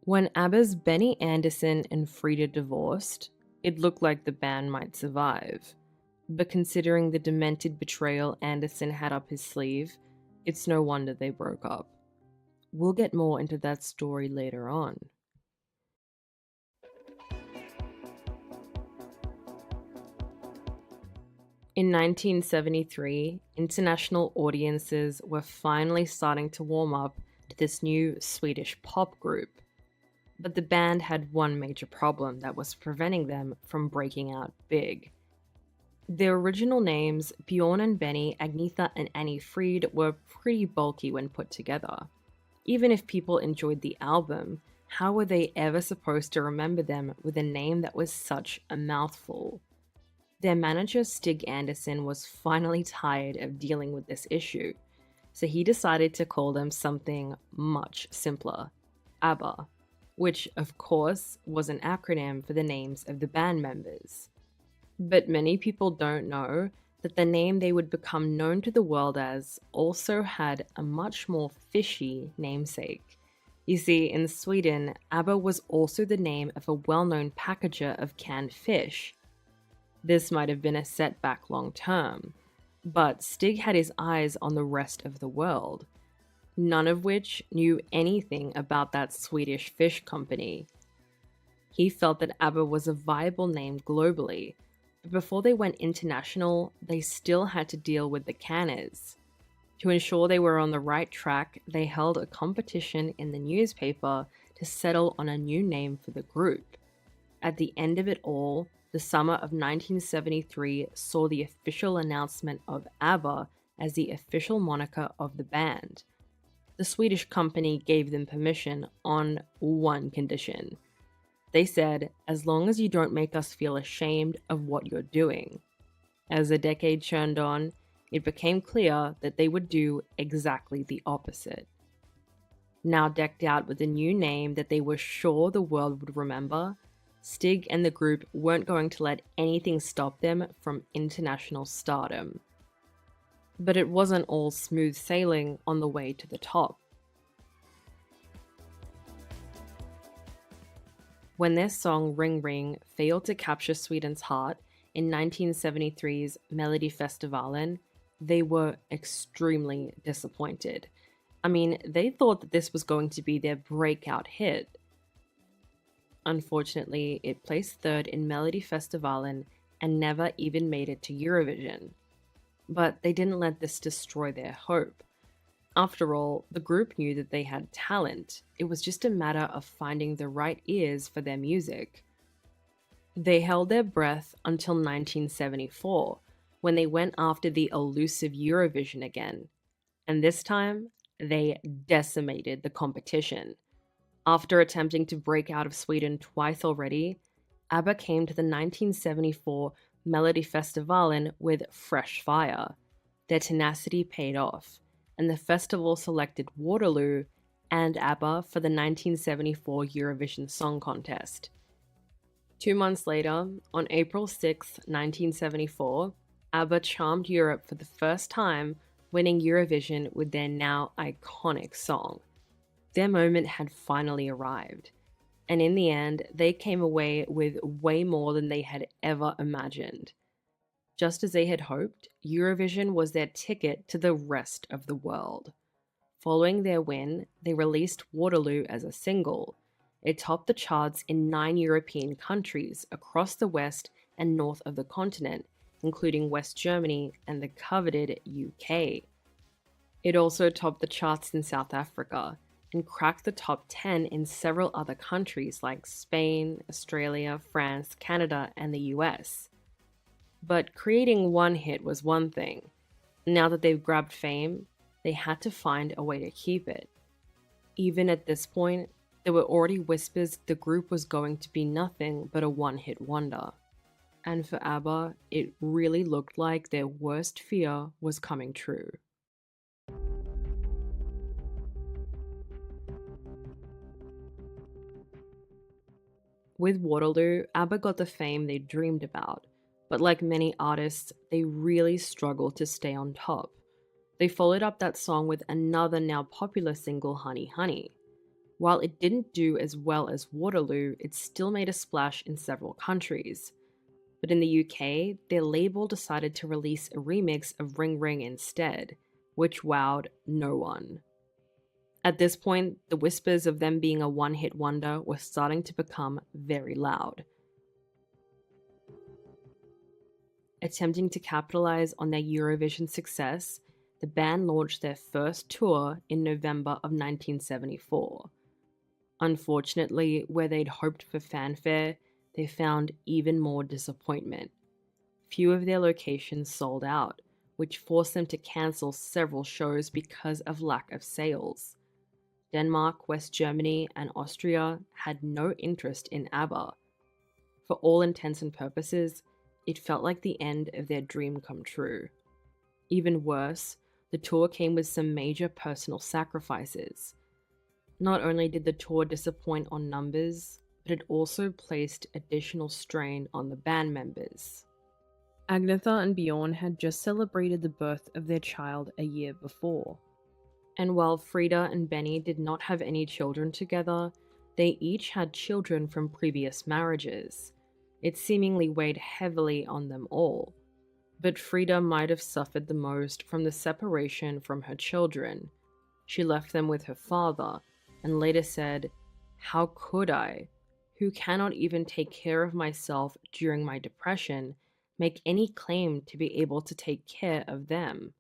When ABBA's Benny Andersson and Frida divorced, it looked like the band might survive. But considering the demented betrayal Anderson had up his sleeve, it's no wonder they broke up. We'll get more into that story later on. In 1973, international audiences were finally starting to warm up to this new Swedish pop group. But the band had one major problem that was preventing them from breaking out big. Their original names, Bjorn and Benny, Agnetha and Annie Fried, were pretty bulky when put together. Even if people enjoyed the album, how were they ever supposed to remember them with a name that was such a mouthful? Their manager Stig Anderson was finally tired of dealing with this issue, so he decided to call them something much simpler, ABBA, which of course was an acronym for the names of the band members. But many people don't know that the name they would become known to the world as also had a much more fishy namesake. You see, in Sweden, ABBA was also the name of a well-known packager of canned fish. This might have been a setback long term, but Stig had his eyes on the rest of the world, none of which knew anything about that Swedish fish company. He felt that ABBA was a viable name globally, but before they went international, they still had to deal with the canners. To ensure they were on the right track, they held a competition in the newspaper to settle on a new name for the group. At the end of it all, the summer of 1973 saw the official announcement of ABBA as the official moniker of the band. The Swedish company gave them permission on one condition. They said, as long as you don't make us feel ashamed of what you're doing. As the decade churned on, it became clear that they would do exactly the opposite. Now decked out with a new name that they were sure the world would remember, Stig and the group weren't going to let anything stop them from international stardom. But it wasn't all smooth sailing on the way to the top. When their song Ring Ring failed to capture Sweden's heart in 1973's Melodifestivalen, they were extremely disappointed. I mean, they thought that this was going to be their breakout hit. Unfortunately, it placed third in Melodifestivalen and never even made it to Eurovision. But they didn't let this destroy their hope. After all, the group knew that they had talent. It was just a matter of finding the right ears for their music. They held their breath until 1974, when they went after the elusive Eurovision again. And this time, they decimated the competition. After attempting to break out of Sweden twice already, ABBA came to the 1974 Melodifestivalen with fresh fire. Their tenacity paid off, and the festival selected Waterloo and ABBA for the 1974 Eurovision Song Contest. 2 months later, on April 6, 1974, ABBA charmed Europe for the first time, winning Eurovision with their now iconic song. Their moment had finally arrived, and in the end, they came away with way more than they had ever imagined. Just as they had hoped, Eurovision was their ticket to the rest of the world. Following their win, they released Waterloo as a single. It topped the charts in 9 European countries across the west and north of the continent, including West Germany and the coveted UK. It also topped the charts in South Africa, and cracked the top 10 in several other countries like Spain, Australia, France, Canada, and the US. But creating one hit was one thing. Now that they've grabbed fame, they had to find a way to keep it. Even at this point, there were already whispers the group was going to be nothing but a one-hit wonder. And for ABBA, it really looked like their worst fear was coming true. With Waterloo, ABBA got the fame they dreamed about, but like many artists, they really struggled to stay on top. They followed up that song with another now popular single, Honey Honey. While it didn't do as well as Waterloo, it still made a splash in several countries. But in the UK, their label decided to release a remix of Ring Ring instead, which wowed no one. At this point, the whispers of them being a one-hit wonder were starting to become very loud. Attempting to capitalize on their Eurovision success, the band launched their first tour in November of 1974. Unfortunately, where they'd hoped for fanfare, they found even more disappointment. Few of their locations sold out, which forced them to cancel several shows because of lack of sales. Denmark, West Germany, and Austria had no interest in ABBA. For all intents and purposes, it felt like the end of their dream come true. Even worse, the tour came with some major personal sacrifices. Not only did the tour disappoint on numbers, but it also placed additional strain on the band members. Agnetha and Bjorn had just celebrated the birth of their child a year before. And while Frida and Benny did not have any children together, they each had children from previous marriages. It seemingly weighed heavily on them all. But Frida might have suffered the most from the separation from her children. She left them with her father, and later said, "How could I, who cannot even take care of myself during my depression, make any claim to be able to take care of them?"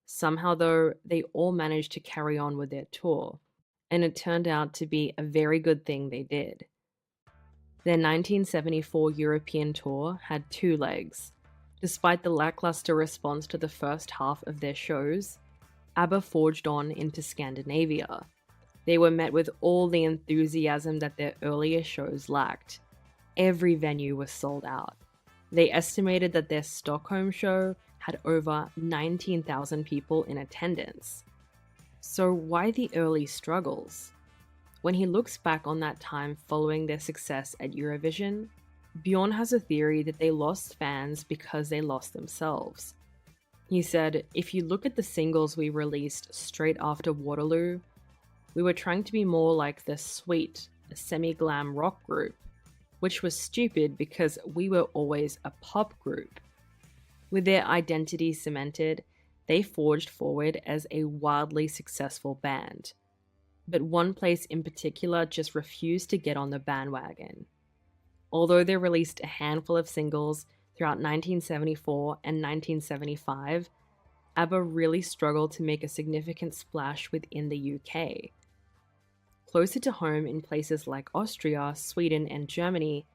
Somehow, though, they all managed to carry on with their tour, and it turned out to be a very good thing they did. Their 1974 European tour had two legs. Despite the lackluster response to the first half of their shows, ABBA forged on into Scandinavia. They were met with all the enthusiasm that their earlier shows lacked. Every venue was sold out. They estimated that their Stockholm show had over 19,000 people in attendance. So why the early struggles? When he looks back on that time following their success at Eurovision, Bjorn has a theory that they lost fans because they lost themselves. He said, "If you look at the singles we released straight after Waterloo, we were trying to be more like the Sweet, a semi-glam rock group, which was stupid because we were always a pop group." With their identity cemented, they forged forward as a wildly successful band. But one place in particular just refused to get on the bandwagon. Although they released a handful of singles throughout 1974 and 1975, ABBA really struggled to make a significant splash within the UK. Closer to home in places like Austria, Sweden, and Germany,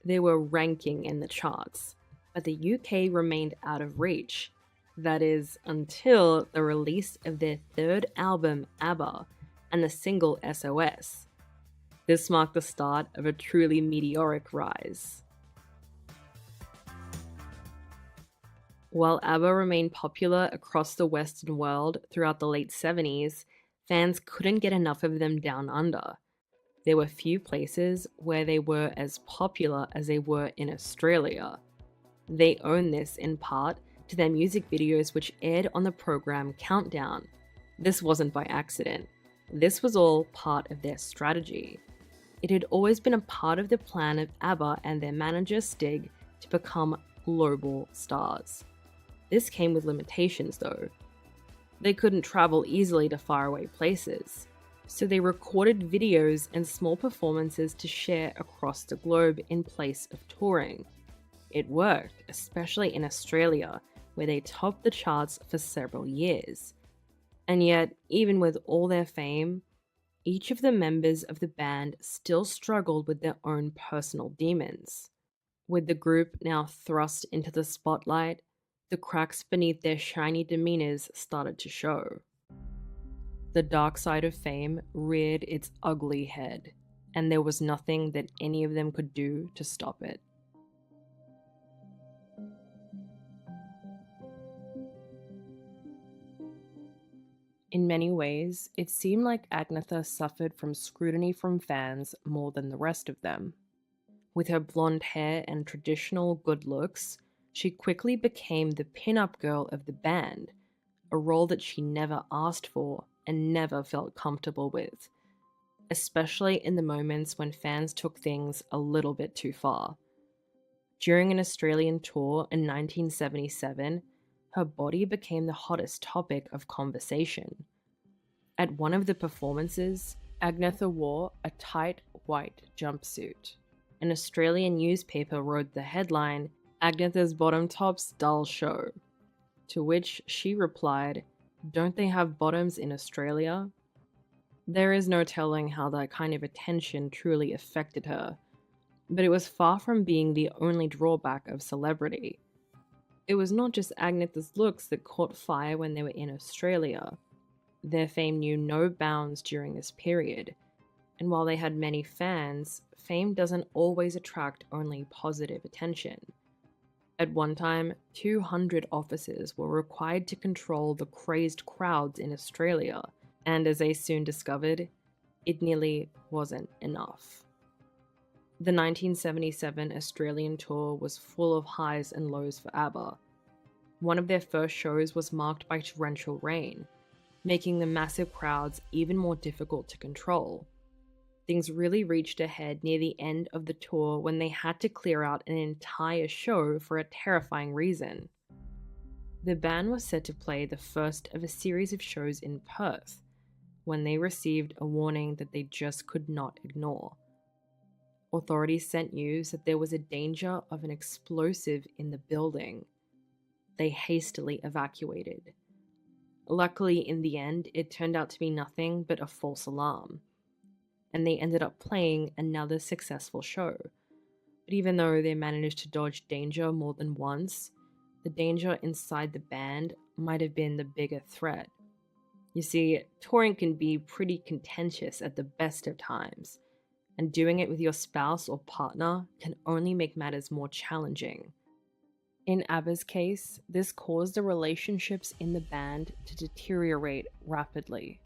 they were ranking in the charts, but the UK remained out of reach. That is, until the release of their third album, ABBA, and the single SOS. This marked the start of a truly meteoric rise. While ABBA remained popular across the Western world throughout the late 70s, fans couldn't get enough of them down under. There were few places where they were as popular as they were in Australia. They own this in part to their music videos, which aired on the program Countdown. This wasn't by accident. This was all part of their strategy. It had always been a part of the plan of ABBA and their manager Stig to become global stars. This came with limitations though. They couldn't travel easily to faraway places, so they recorded videos and small performances to share across the globe in place of touring. It worked, especially in Australia, where they topped the charts for several years. And yet, even with all their fame, each of the members of the band still struggled with their own personal demons. With the group now thrust into the spotlight, the cracks beneath their shiny demeanors started to show. The dark side of fame reared its ugly head, and there was nothing that any of them could do to stop it. In many ways, it seemed like Agnetha suffered from scrutiny from fans more than the rest of them. With her blonde hair and traditional good looks, she quickly became the pin-up girl of the band, a role that she never asked for and never felt comfortable with. especially in the moments when fans took things a little bit too far. During an Australian tour in 1977, her body became the hottest topic of conversation. At one of the performances, Agnetha wore a tight white jumpsuit. An Australian newspaper wrote the headline, "Agnetha's bottom tops dull show," to which she replied, "Don't they have bottoms in Australia?" There is no telling how that kind of attention truly affected her, but it was far from being the only drawback of celebrity. It was not just Agnetha's looks that caught fire when they were in Australia. Their fame knew no bounds during this period, and while they had many fans, fame doesn't always attract only positive attention. At one time, 200 officers were required to control the crazed crowds in Australia, and as they soon discovered, it nearly wasn't enough. The 1977 Australian tour was full of highs and lows for ABBA. One of their first shows was marked by torrential rain, making the massive crowds even more difficult to control. Things really reached a head near the end of the tour when they had to clear out an entire show for a terrifying reason. The band was set to play the first of a series of shows in Perth, when they received a warning that they just could not ignore. Authorities sent news that there was a danger of an explosive in the building. They hastily evacuated. Luckily, in the end, it turned out to be nothing but a false alarm, and they ended up playing another successful show. But even though they managed to dodge danger more than once, the danger inside the band might have been the bigger threat. You see, touring can be pretty contentious at the best of times, and doing it with your spouse or partner can only make matters more challenging. In ABBA's case, this caused the relationships in the band to deteriorate rapidly.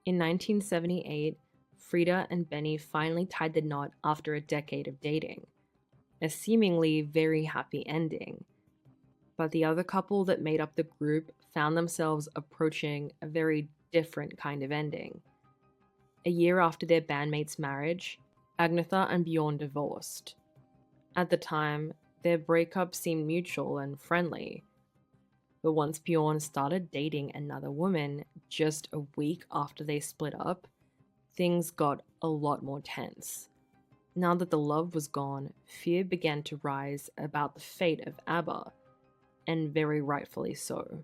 In 1978, Frida and Benny finally tied the knot after a decade of dating, a seemingly very happy ending. But the other couple that made up the group found themselves approaching a very different kind of ending. A year after their bandmate's marriage, Agnetha and Bjorn divorced. At the time, their breakup seemed mutual and friendly. But once Bjorn started dating another woman just a week after they split up, things got a lot more tense. Now that the love was gone, fear began to rise about the fate of ABBA, and very rightfully so.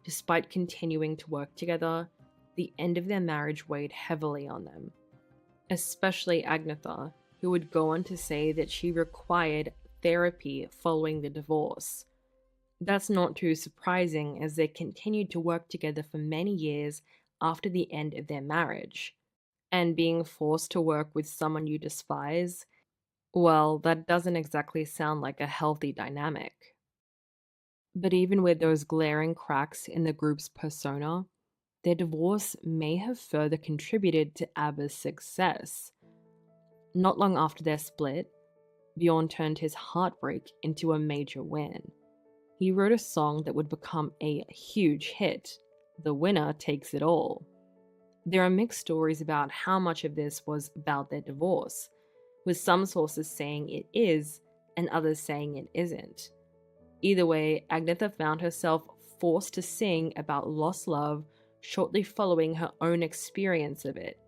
Despite continuing to work together, the end of their marriage weighed heavily on them, especially Agnetha, who would go on to say that she required therapy following the divorce. That's not too surprising, as they continued to work together for many years after the end of their marriage. And being forced to work with someone you despise, well, that doesn't exactly sound like a healthy dynamic. But even with those glaring cracks in the group's persona, their divorce may have further contributed to ABBA's success. Not long after their split, Bjorn turned his heartbreak into a major win. He wrote a song that would become a huge hit, "The Winner Takes It All." There are mixed stories about how much of this was about their divorce, with some sources saying it is and others saying it isn't. Either way, Agnetha found herself forced to sing about lost love shortly following her own experience of it.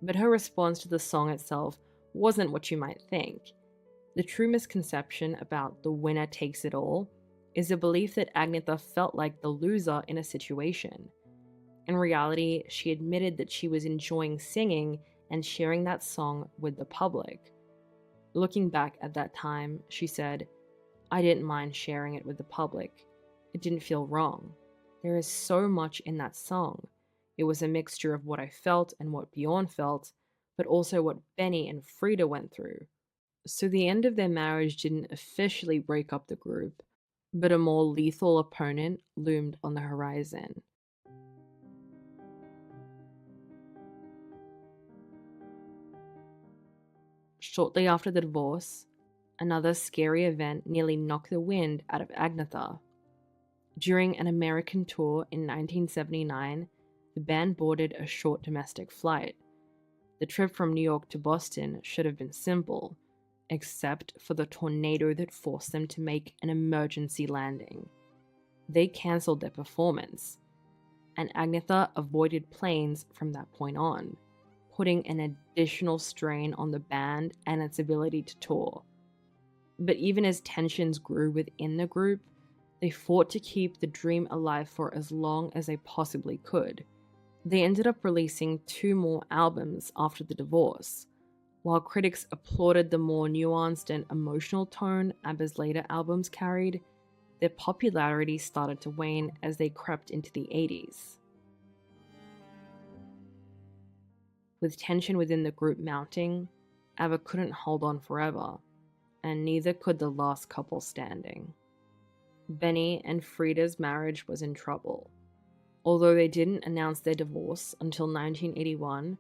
But her response to the song itself wasn't what you might think. The true misconception about "the winner takes it all" is the belief that Agnetha felt like the loser in a situation. In reality, she admitted that she was enjoying singing and sharing that song with the public. Looking back at that time, she said, "I didn't mind sharing it with the public. It didn't feel wrong. There is so much in that song. It was a mixture of what I felt and what Bjorn felt, but also what Benny and Frida went through." So the end of their marriage didn't officially break up the group, but a more lethal opponent loomed on the horizon. Shortly after the divorce, another scary event nearly knocked the wind out of Agnetha. During an American tour in 1979, the band boarded a short domestic flight. The trip from New York to Boston should have been simple, except for the tornado that forced them to make an emergency landing. They cancelled their performance, and Agnetha avoided planes from that point on, putting an additional strain on the band and its ability to tour. But even as tensions grew within the group, they fought to keep the dream alive for as long as they possibly could. They ended up releasing 2 more albums after the divorce. While critics applauded the more nuanced and emotional tone ABBA's later albums carried, their popularity started to wane as they crept into the 80s. With tension within the group mounting, ABBA couldn't hold on forever, and neither could the last couple standing. Benny and Frida's marriage was in trouble. Although they didn't announce their divorce until 1981,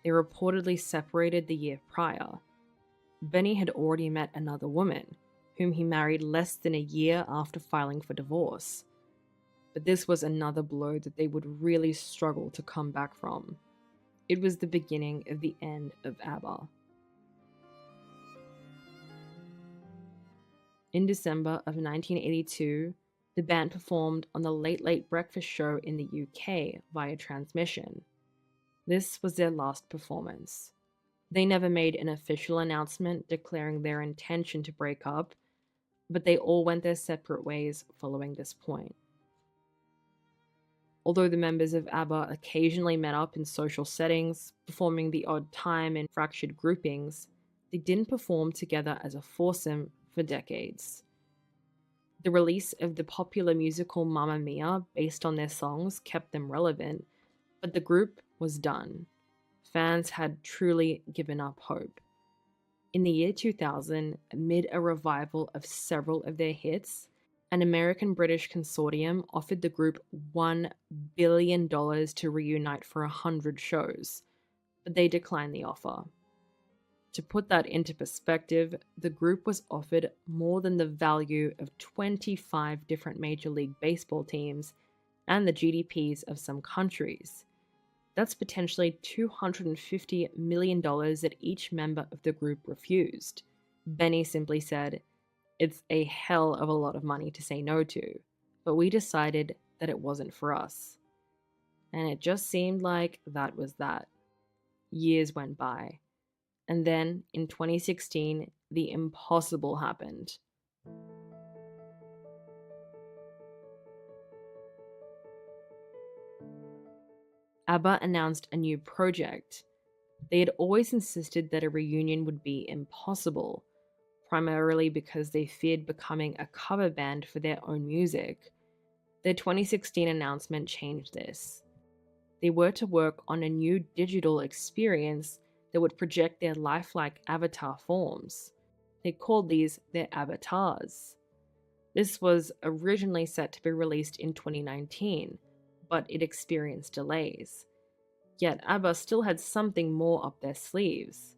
they reportedly separated the year prior. Benny had already met another woman, whom he married less than a year after filing for divorce. But this was another blow that they would really struggle to come back from. It was the beginning of the end of ABBA. In December of 1982, the band performed on the Late Late Breakfast show in the UK via transmission. This was their last performance. They never made an official announcement declaring their intention to break up, but they all went their separate ways following this point. Although the members of ABBA occasionally met up in social settings, performing the odd time in fractured groupings, they didn't perform together as a foursome for decades. The release of the popular musical Mamma Mia based on their songs kept them relevant, but the group was done. Fans had truly given up hope. In the year 2000, amid a revival of several of their hits, an American-British consortium offered the group $1 billion to reunite for 100 shows, but they declined the offer. To put that into perspective, the group was offered more than the value of 25 different Major League Baseball teams and the GDPs of some countries. That's potentially $250 million that each member of the group refused. Benny simply said, "It's a hell of a lot of money to say no to, but we decided that it wasn't for us." And it just seemed like that was that. Years went by. And then, in 2016, the impossible happened. ABBA announced a new project. They had always insisted that a reunion would be impossible, primarily because they feared becoming a cover band for their own music. Their 2016 announcement changed this. They were to work on a new digital experience that would project their lifelike avatar forms. They called these their avatars. This was originally set to be released in 2019, but it experienced delays. Yet ABBA still had something more up their sleeves.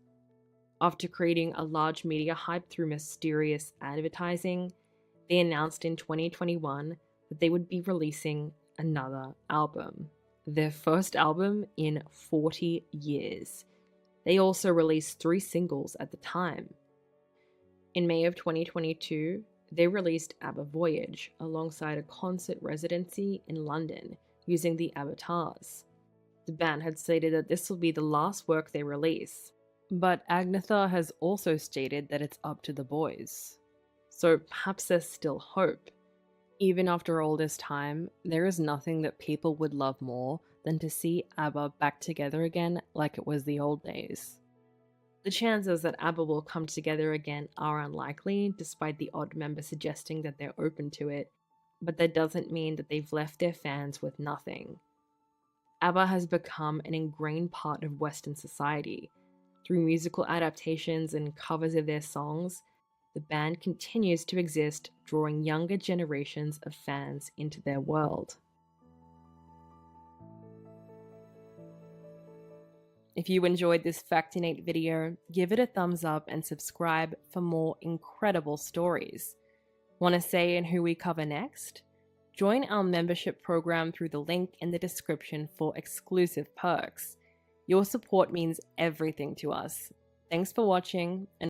After creating a large media hype through mysterious advertising, they announced in 2021 that they would be releasing another album. Their first album in 40 years. They also released 3 singles at the time. In May of 2022, they released ABBA Voyage alongside a concert residency in London using the avatars. The band had stated that this will be the last work they release, but Agnetha has also stated that it's up to the boys. So perhaps there's still hope. Even after all this time, there is nothing that people would love more than to see ABBA back together again like it was the old days. The chances that ABBA will come together again are unlikely, despite the odd member suggesting that they're open to it, but that doesn't mean that they've left their fans with nothing. ABBA has become an ingrained part of Western society. Through musical adaptations and covers of their songs, the band continues to exist, drawing younger generations of fans into their world. If you enjoyed this Factinate video, give it a thumbs up and subscribe for more incredible stories. Want to say in who we cover next? Join our membership program through the link in the description for exclusive perks. Your support means everything to us. Thanks for watching, and